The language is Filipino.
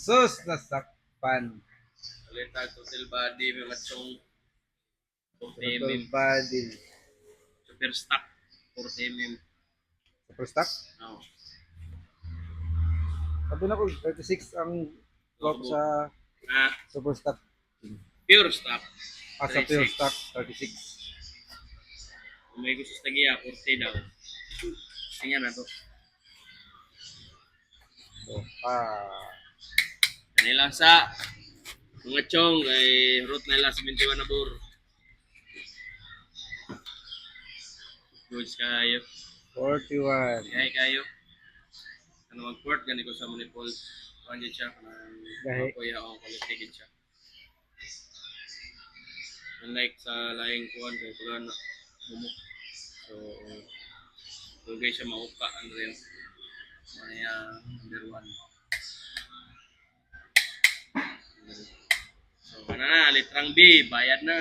Sus, nasakpan. Ulit ang total body, mga chong 40 Total mm. body. Super stock, 40 mm. Super stock? Oh. Sabi na ko, 36 ang lock Turbo. sa Ah, super stock. pure stock. Sa pure 36. stock, 36. Kung may gusto sa giya, 40 daw. Tingnan na to. So, Kanila sa mga chong kay route na nila 71 na bur. Goods kayo. 41. Kaya kayo. Ano mag-port gani ko sa Manipol. Pwede siya Gahi. kanang kuya o quality siya. Unlike sa laing kuan kay pula na bumuk. So dugay siya mauka ang rin. Maya number 1. So kana na litrang B bayad na.